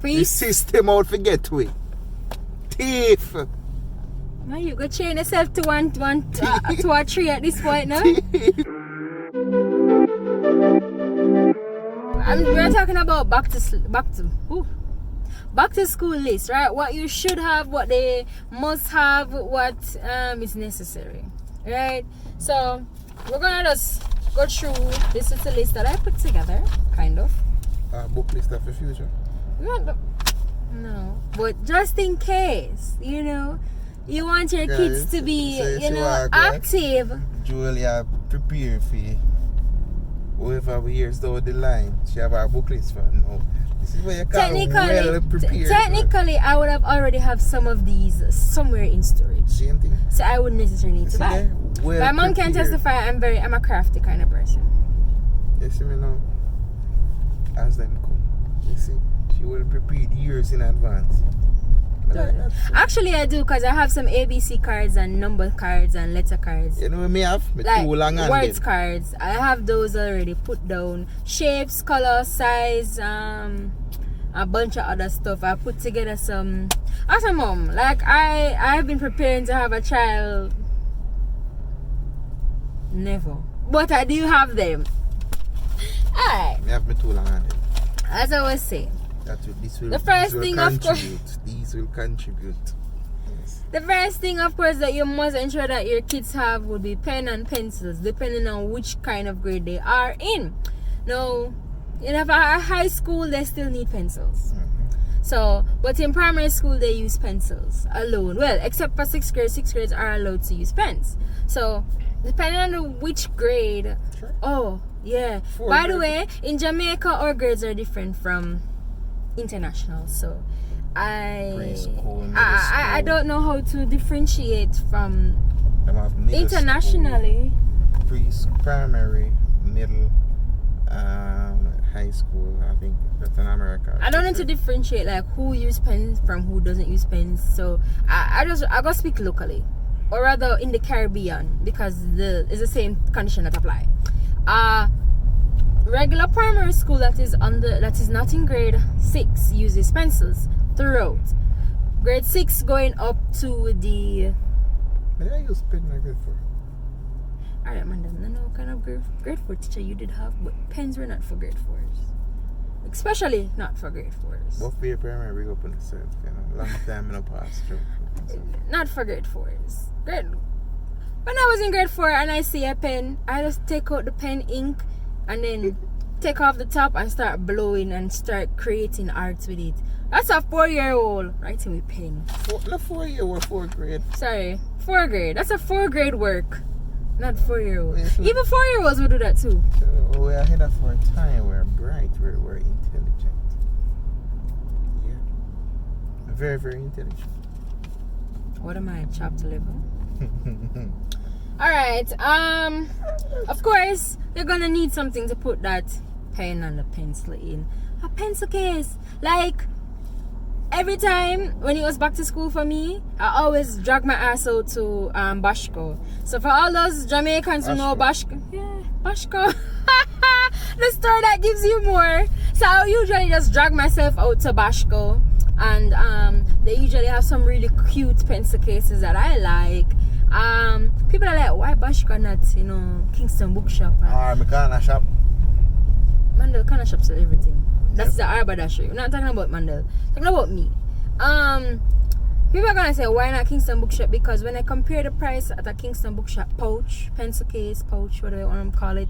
The system out forget to it. Thief. Now you go chain yourself to one to a tree at this point now. We're talking about back to school list, right? What you should have, what they must have, what is necessary, right? So we're gonna just go through this little list that I put together, kind of. Book list of the future. No, but just in case, you know, you want your kids to be, active. Julia, prepare for you. Whoever hears down the line, she have a book list for now. This is where you can well prepare. Technically, I would have already have some of these somewhere in storage. Same thing. So I wouldn't necessarily need to buy. Well my mom can testify. I'm a crafty kind of person. You see me now? As them come, you see, she will prepare years in advance. Actually, I do, because I have some ABC cards and number cards and letter cards. You know what me have? Like words cards. I have those already put down. Shapes, color, size, a bunch of other stuff. I put together some. As a mom, like I've been preparing to have a child. Never, but I do have them. Alright. Me have me too long handed. As I was saying. The first thing, of course, these will contribute. Yes. The first thing, of course, that you must ensure that your kids have would be pen and pencils, depending on which kind of grade they are in. Now, in a high school, they still need pencils. So, but in primary school, they use pencils alone. Well, except for 6th grade. 6th grades are allowed to use pens. So, depending on which grade. Sure. Oh, yeah. By the way, in Jamaica, our grades are different from international. So, I don't know how to differentiate from internationally. Primary, middle, high school. I think that's in America. I don't know to differentiate like who use pens from who doesn't use pens. So I gotta speak locally, or rather in the Caribbean, because it's the same condition that apply. Regular primary school that is not in grade 6 uses pencils throughout. Grade 6 going up to the. Did I use pen in grade 4? Alright, man, I don't know what kind of grade 4 teacher you did have, but pens were not for grade 4s. Especially not for grade 4s. What for your primary we open the set, you know, long time in the past. Not for grade 4s. When I was in grade 4 and I see a pen, I just take out the pen ink and then take off the top and start blowing and start creating art with it. That's a 4-year-old writing with pen. Not 4-year-old, 4th grade. Sorry, 4th grade. That's a 4th grade work. Not 4-year-old. Even 4-year-olds will do that too. So we're ahead of our time. We're bright. We're intelligent. Yeah. Very, very intelligent. What am I? Chapter level? Alright. Of course, you're gonna need something to put that pen and the pencil in. A pencil case. Like, every time when it was back to school for me, I always drag my ass out to Bashko. So for all those Jamaicans who know Bashko, yeah, Bashko, the store that gives you more. So I usually just drag myself out to Bashko, and they usually have some really cute pencil cases that I like. People are like, why Bashko not, Kingston Bookshop? Mekana shop. Mandel kind of shops sell everything. That's the haberdashery. We're not talking about Mandel. Talking about me. People are gonna say, why not Kingston Bookshop? Because when I compare the price at a Kingston Bookshop pouch, pencil case, pouch, whatever you want to call it,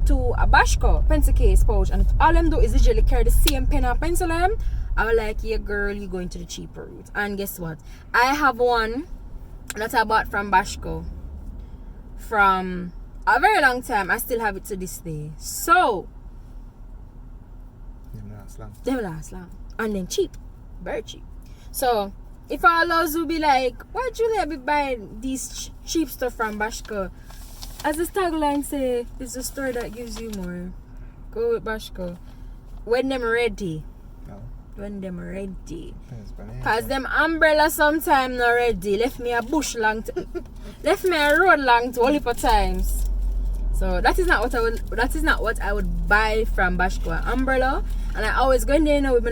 to a Bashko pencil case, pouch, and all them do is usually carry the same pen and pencil them, I was like, yeah, girl, you're going to the cheaper route. And guess what? I have one that I bought from Bashko from a very long time. I still have it to this day. So them last long. And then cheap. Very cheap. So if all those will be like, why Julia be buying these cheap stuff from Bashko? As the tagline say, it's the store that gives you more. Go with Bashko. When them ready. No. When them ready. Cause them umbrella sometime not ready. Left me a bush long left me a road long to all heap of times. So that is not what I would buy from Bashkwa. Umbrella. And I always go in there, you know, with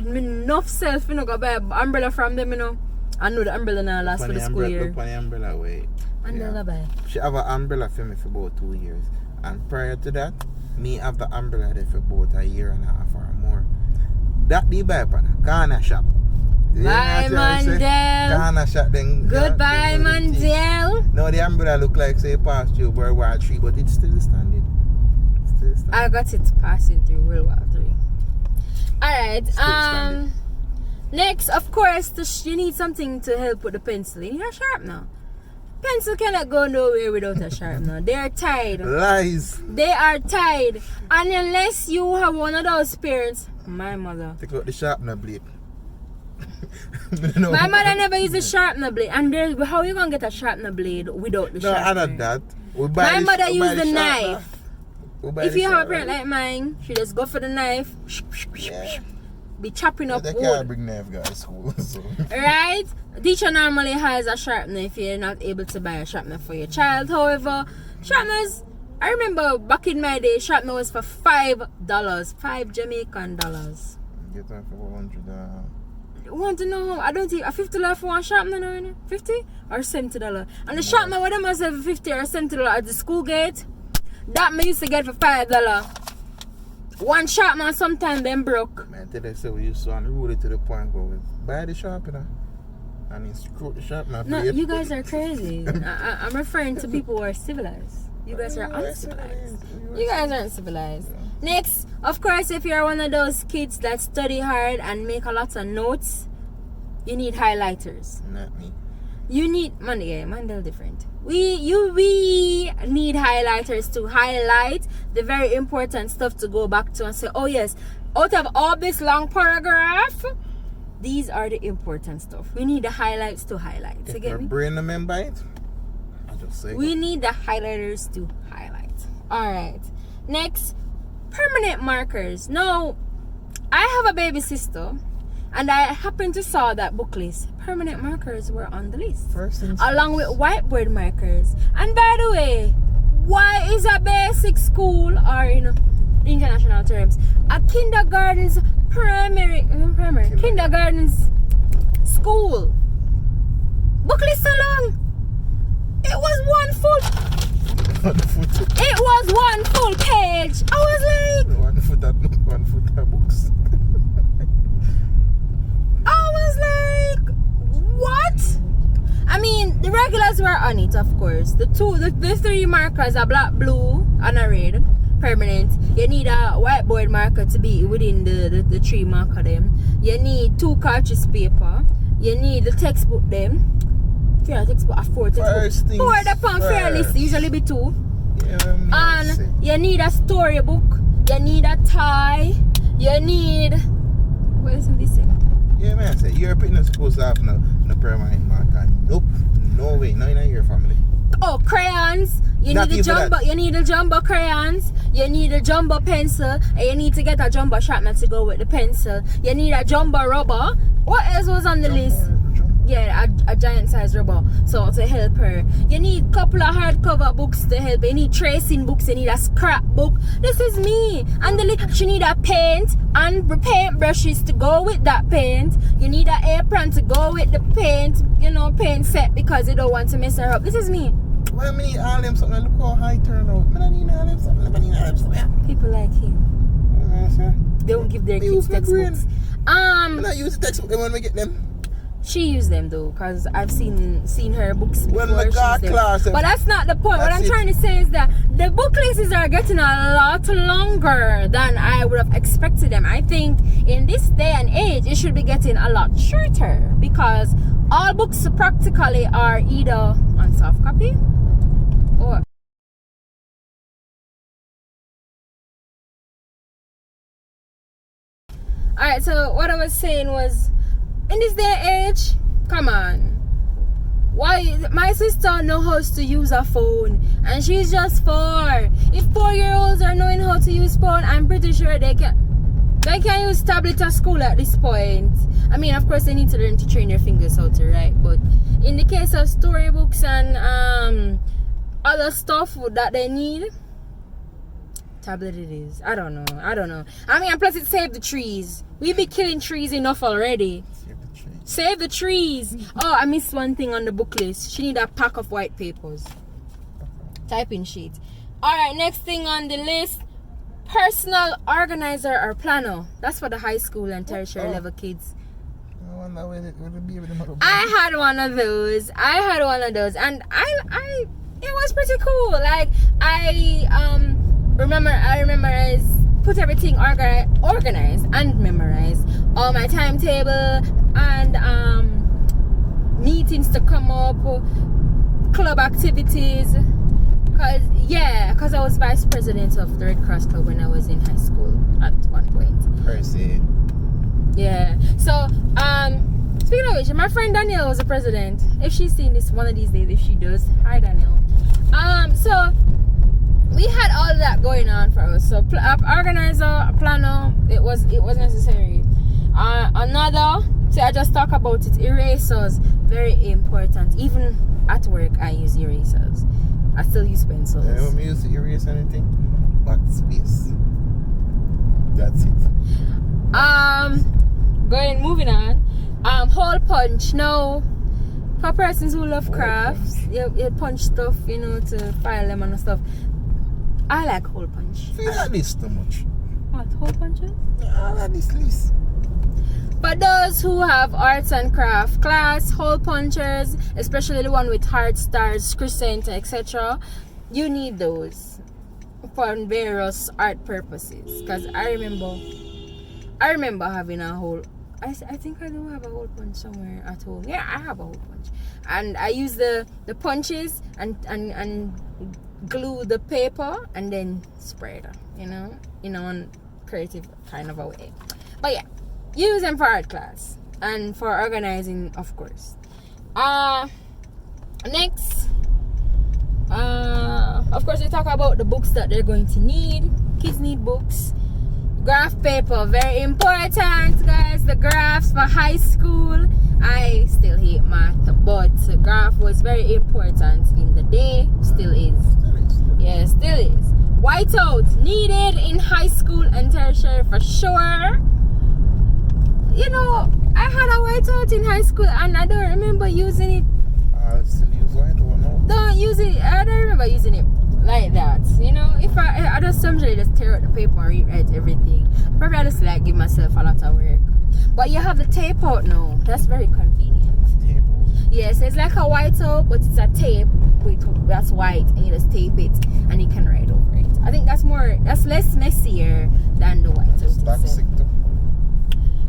me enough self, you know, go buy an umbrella from them, you know. I know the umbrella now last for the school year. Look on the umbrella way. Umbrella buy. She have an umbrella for me for about 2 years. And prior to that, me have the umbrella there for about 1.5 years or more. That the buy upon a corner shop. Bye, Mandel. Corner shop then. Goodbye, Mandel. No, the umbrella look like say past through World War III, but it's still standing. I got it passing through World War III. Alright, next, of course, you need something to help with the pencil. You need a sharpener. Pencil cannot go nowhere without a sharpener. They are tied. Lies. They are tied. And unless you have one of those parents, my mother. Take out the sharpener blade. My mother never used a sharpener blade. And how you gonna get a sharpener blade without the sharpener? No, not that. My mother used the knife. If you have a parent like mine, she just go for the knife. Yeah. Be chopping up They wood. can't bring knife guys to school. So. Right? Teacher normally has a sharpener if you're not able to buy a sharpener for your child. However, sharpeners, I remember back in my day, sharpener was for $5. 5 Jamaican dollars. Get that for 100. You want to know how? I don't think a $50 for one sharpener now, 50 or $70. And the sharpener with them was for $50 or $70 at the school gate. That me used to get for $5. One sharpener sometimes them broke. Man, tell us so we used to unroll it to the point where we buy the sharpener and he screw the sharpener. No, you guys are crazy. I'm referring to people who are civilized. You guys are uncivilized. You guys aren't civilized. Next, of course, if you're one of those kids that study hard and make a lot of notes, you need highlighters. Not me. You need Mandel different. We need highlighters to highlight the very important stuff to go back to and say, oh yes, out of all this long paragraph, these are the important stuff. We need the highlights to highlight. If you get my me? brain remember it, I'll just say We need the highlighters to highlight. Alright. Next, permanent markers. Now, I have a baby sister. And I happened to saw that book list. Permanent markers were on the list. First things along with whiteboard markers. And by the way, why is a basic school, or in international terms, a kindergarten's kindergarten's school? Book list so long. It was it was one full page. I was like, one foot at books. I was like, what? I mean, the regulars were on it, of course. The 3 markers are black, blue, and a red, permanent. You need a whiteboard marker to be within the 3 marker them. You need 2 cartridge paper. You need the textbook them. Fair textbook, 4 textbook. 4 upon fairly, usually be 2. Yeah, and you need a storybook. You need a tie. You need. What is this thing? Yeah, man, I say you're not supposed to have no permanent marker. Nope, no way, not in your family. Oh, crayons. You Not need the even jumbo. that. You need the jumbo crayons. You need a jumbo pencil, and you need to get a jumbo sharpener to go with the pencil. You need a jumbo rubber. What else was on the list? Yeah, a giant size rubber, so to help her. You need a couple of hardcover books to help. You need tracing books. You need a scrapbook. This is me. And she need a paint and paint brushes to go with that paint. You need an apron to go with the paint. Paint set because you don't want to mess her up. This is me. Why me need all them something? Look how high turnout. I need all them something. People like him. They don't give their kids textbooks. I'm not use the textbook when we get them. She used them though, because I've seen her books before. When we got class, but that's not the point. What I'm trying to say is that the book lists are getting a lot longer than I would have expected them. I think in this day and age, it should be getting a lot shorter because all books practically are either on soft copy or. Alright, so what I was saying was, in this day and age, come on. Why my sister knows how to use a phone and she's just 4. If 4-year-olds are knowing how to use phone, I'm pretty sure they can use tablet at school at this point. I mean, of course they need to learn to train their fingers how to write, but in the case of storybooks and other stuff that they need, tablet it is. I don't know. I mean, and plus it saved the trees. We be killing trees enough already. Save the trees. Oh, I missed one thing on the book list. She need a pack of white papers. Typing sheet. Alright, next thing on the list. Personal organizer or planner. That's for the high school and tertiary level kids. I had one of those. And I it was pretty cool. Like I remember I put everything organized and memorized all my timetable and meetings to come up, club activities. Cause I was vice president of the Red Cross Club when I was in high school at one point. Crazy. Yeah. So speaking of which, my friend Danielle was the president. If she's seeing this one of these days, if she does, hi Danielle. So we had all of that going on for us. So organizer, planner, it was necessary. I just talk about it. Erasers, very important. Even at work, I use erasers. I still use pencils. I don't use erase anything but space. That's it. Moving on. Hole punch. No, for persons who love crafts, you punch stuff, to file them and stuff. I like hole punch. You like this too much. What, hole punches? I like this list. For those who have arts and craft class, hole punchers, especially the one with heart stars, crescent, etc., you need those for various art purposes. Because I remember having a hole. I think I do have a hole punch somewhere at home. Yeah, I have a hole punch, and I use the punches and glue the paper and then spray it, in a creative kind of a way. But yeah. Use them for art class and for organizing, of course. Next, of course, we talk about the books that they're going to need. Kids need books. Graph paper, very important, guys. The graphs for high school. I still hate math, but graph was very important in the day. Still is. Yeah, still is. Whiteout needed in high school and tertiary for sure. I had a whiteout in high school and I don't remember using it. I still use whiteout now. Don't use it. I don't remember using it like that. If I just sometimes just tear out the paper and rewrite everything. Probably I just give myself a lot of work. But you have the tape out now. That's very convenient. Tape. Yes, it's like a whiteout, but it's a tape that's white, and you just tape it and you can write over it. I think that's less messier than the whiteout.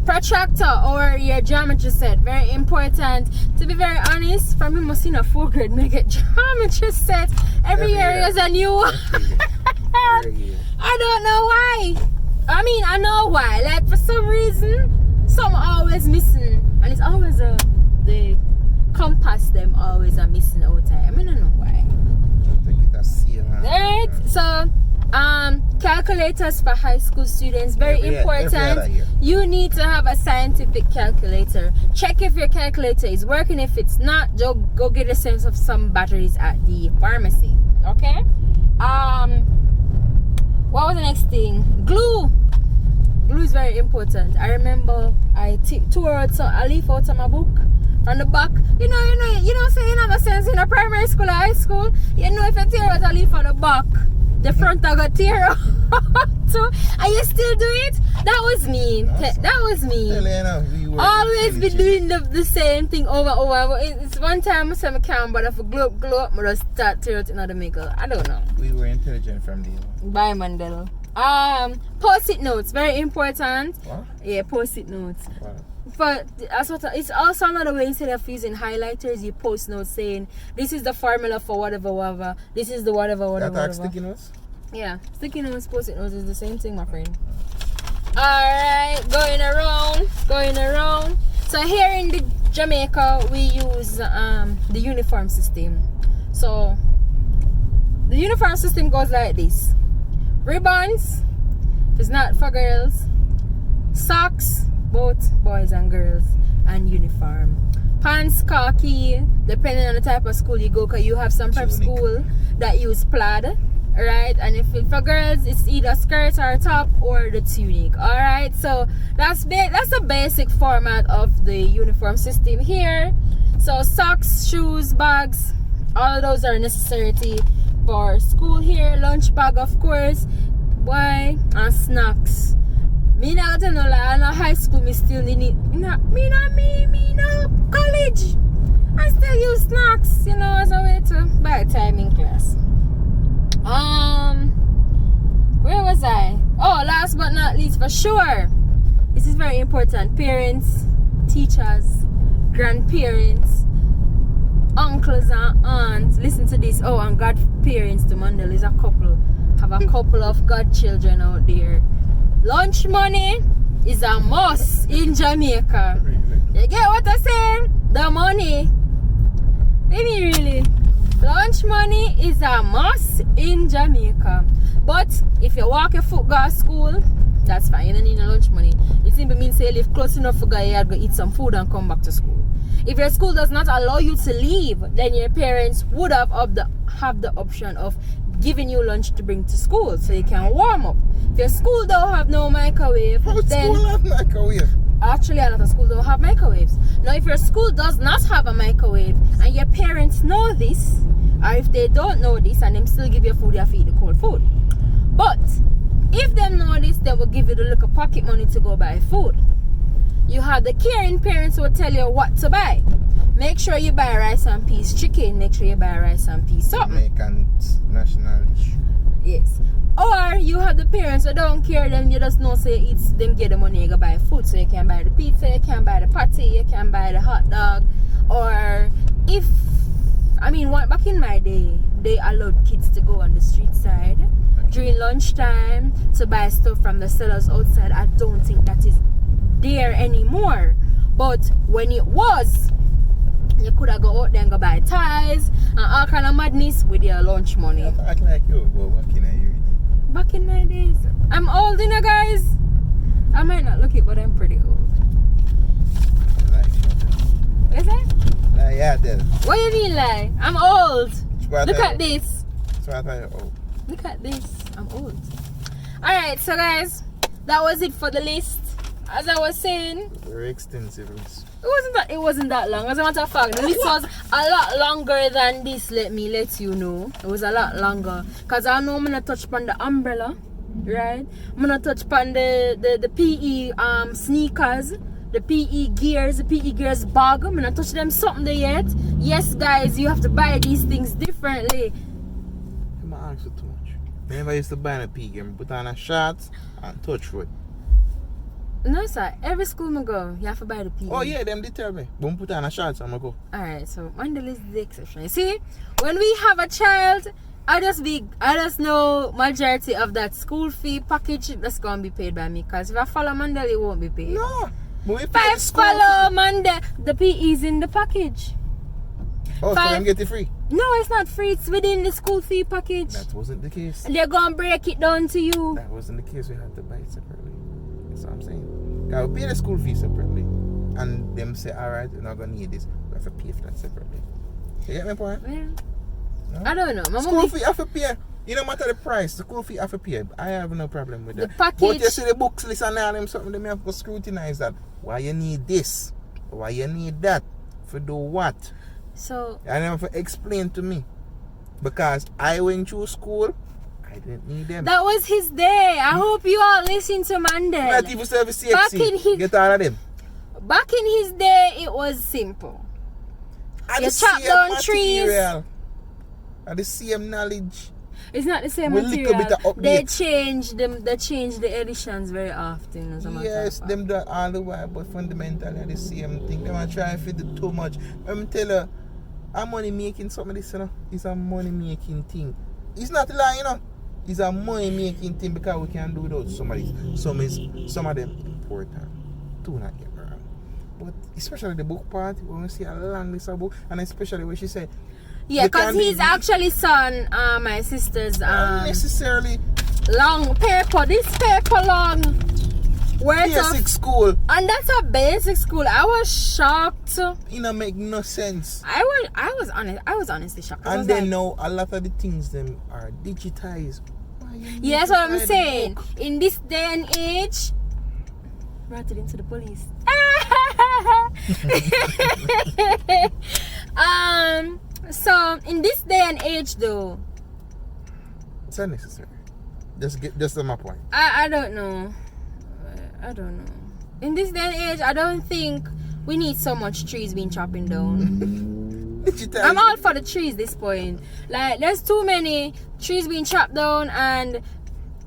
Protractor or your geometry set, very important. To be very honest, from me must in a 4th grade make a geometry set every year is a new one. I don't know why. I mean, I know why. Like for some reason, some are always missing, and it's always the compass them always are missing all the time. I mean, I don't know why. Right? So calculators for high school students, very important. You need to have a scientific calculator. Check if your calculator is working. If it's not, go get a sense of some batteries at the pharmacy. Okay. What was the next thing? Glue is very important. I remember I tore out a leaf out of my book from the back. You know, say in other sense in a primary school or high school, if you tear out a leaf on the back, the front I got tear out too, and you still do it. That was me. That was me. Always be doing the same thing over and over. It's one time I said I can't bother for glue up, but I start tear out another maker. I don't know. We were intelligent from the Bye, Mandela. Post-it notes, very important. What? Yeah, post-it notes. What? But it's also another way, instead of using highlighters, you post notes saying this is the formula for whatever. This is the whatever. Sticky notes? Yeah, sticky notes, post-it notes is the same thing, my friend. Alright, going around. So here in Jamaica, we use the uniform system. So the uniform system goes like this: ribbons, it's not for girls, socks, both boys and girls, and uniform. Pants, khaki, depending on the type of school you go, because you have some prep school that use plaid right? And if it's for girls, it's either skirt or top or the tunic. All right, so that's the basic format of the uniform system here. So socks, shoes, bags, all of those are a necessity for school here. Lunch bag, of course, boy, and snacks. Me not gonna know, like, in high school, me still need me no college. I still use snacks, you know, as a way to buy time in class. Where was I? Oh, last but not least, for sure, this is very important. Parents, teachers, grandparents, uncles and aunts, listen to this. Oh, and godparents to Mandel is a couple. Have a couple of godchildren out there. Lunch money is a must in Jamaica. You get what I'm saying? The money. Maybe really. Lunch money is a must in Jamaica. But if you walk your foot go to school, that's fine. You don't need no lunch money. It simply means say you live close enough for you to eat some food and come back to school. If your school does not allow you to leave, then your parents would have the option of giving you lunch to bring to school so you can warm up. If your school don't have no microwave, then school have microwave? Actually, a lot of schools don't have microwaves. Now, if your school does not have a microwave and your parents know this, or if they don't know this and them still give you food, you have to eat the cold food. But if them know this, they will give you the little pocket money to go buy food. You have the caring parents who will tell you what to buy. Make sure you buy rice and peas chicken. Make sure you buy rice and peas something. Jamaican national dish. Yes. Or you have the parents who don't care, them you just know say it's them get the money you go buy food, so you can buy the pizza, you can buy the patty, you can buy the hot dog. Or if back in my day, they allowed kids to go on the street side during lunchtime to buy stuff from the sellers outside. I don't think that is there anymore. But when it was, you could have go out there and go buy ties and all kind of madness with your lunch money. Act like you go back in a year. Back in my days. I'm old, you know, guys. I might not look it, but I'm pretty old. Like, What is that? yeah, then. What do you mean, like? I'm old. Look at this. this. So I thought, oh. Look at this. I'm old. Alright, so guys, that was it for the list. As I was saying, Very extensive list. it wasn't that long. As a matter of fact, the list was a lot longer than this, let you know. It was a lot longer. Because I know I'm gonna touch upon the umbrella, right? I'm gonna touch upon the PE sneakers, the PE gears, bag. I'm gonna touch them something there yet. Yes, guys, you have to buy these things differently. I'm gonna ask you too much. Remember I used to buy a PE gear, put on a shorts and touch foot. No, sir. Every school I go, you have to buy the PE. Oh yeah, them did tell me. Don't put on a shorts and I go. Alright, so Mandel is the exception. You see, when we have a child, I just know majority of that school fee package that's gonna be paid by me. Cause if I follow Mandel, it won't be paid. No. But we If pay I the school follow fee. Mandel, the PE is in the package. Oh, so Five- them get it free? No, it's not free. It's within the school fee package. That wasn't the case. They're gonna break it down to you. That wasn't the case. We had to buy it separately. That's what I'm saying. I will pay the school fee separately. And them say, alright, we're not going to need this. We have to pay for that separately. You get my point? Well, No? I don't know. My School mom fee have to pay. You no matter the price, the school fee have to pay. I have no problem with The that. package- But you see the books list and all them something, they have to scrutinize that. Why you need this? Why you need that? For do what? So And they have to explain to me. Because I went through school, I didn't need them. that was his day. I hope you all listen to Mandel. Not even service Back in CXC. his- Get all of them. Back in his day, it was simple. And You the chop same down trees. material. And the same knowledge. It's not the same With little material. bit of They update. change them. They change the editions very often. As a matter Yes, of fact. them do all the while, but fundamentally the same thing. They want to try to fit it too much. I'm tell you, I'm money making something this, you know. It's a money making thing. It's not a lie, you know. It's a money making thing because we can do without some of these. Some of them important. Do not get me wrong. But especially the book part, when we see a long list of book, and especially when she said, Yeah, they because can he's be- actually son my sister's not necessarily. long paper. This paper long. worth Basic of, school. and that's a basic school. I was shocked. It don't make no sense. I was honestly shocked. I And was then like, now a lot of the things them are digitized. Why you need yeah, that's to what I'm buy the saying. book? In this day and age, brought it into the police. So in this day and age, though, It's unnecessary. Just my point. I don't know. I don't know. In this day and age, I don't think we need so much trees being chopping down. Digitized. I'm all for the trees this point. Like, there's too many trees being chopped down, and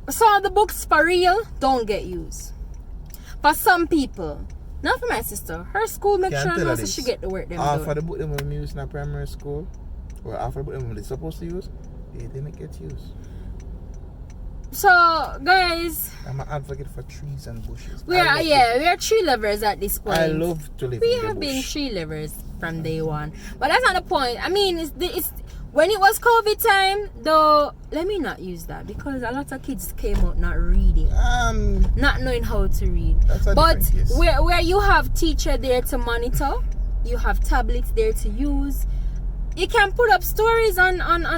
some of the books for real don't get used. For some people, not for my sister. Her school make Can't sure tell her knows that this. she get the work them Half of done. the book them we use in a primary school, or half of the book them they're supposed to use, they didn't get used. So, guys, I'm an advocate for trees and bushes. we are tree lovers at this point. I love to live We in the have been bush. tree lovers from day one, but that's not the point. I mean, it's when it was COVID time, though. Let me not use that because a lot of kids came out not reading, not knowing how to read. That's a But different case. where you have teacher there to monitor, you have tablets there to use. You can put up stories on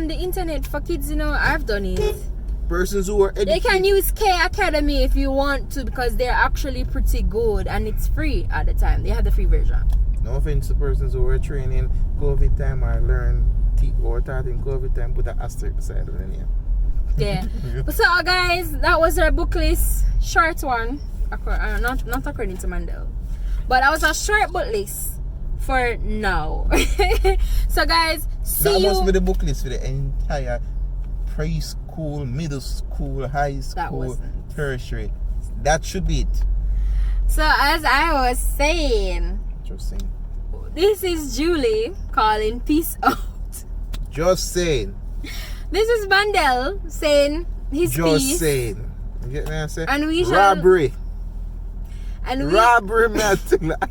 the internet for kids. You know, I've done it. Persons who are They educated. can use K Academy if you want to because they're actually pretty good and it's free at the time. They have the free version. No offense to persons who were training COVID time or learn or taught in COVID time, put an asterisk beside the name. Yeah. So guys, that was our book list. Short one. Not according to Mandel. But that was a short book list for now. So guys, see That you. must be the book list for the entire preschool, middle school, high That school, wasn't. tertiary. That should be it. So as I was saying, Just saying. this is Julie calling peace out. Just saying. This is Mandel saying his Just piece. saying. You get me? I say? And we shall- robbery. And we Robbery, man.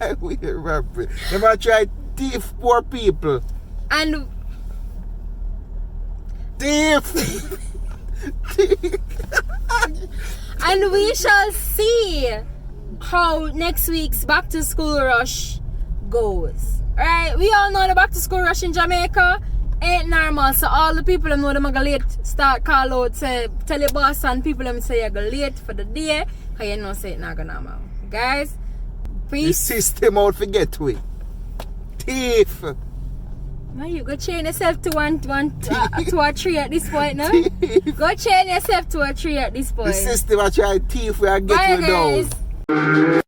I will robbery. Never try thief poor people. and Thief. and we shall see how next week's back to school rush goes. Alright, we all know the back to school rush in Jamaica ain't normal. So all the people them know them go late start call out, say tell your boss and people them say you go late for the day, cause you know say it not go normal. Guys, The peace. system out for get to it. Thief. Man, you go chain yourself to to a tree at this point now. Thief. Go chain yourself to a tree at this point. The system I try thief where I get Bye you down. guys.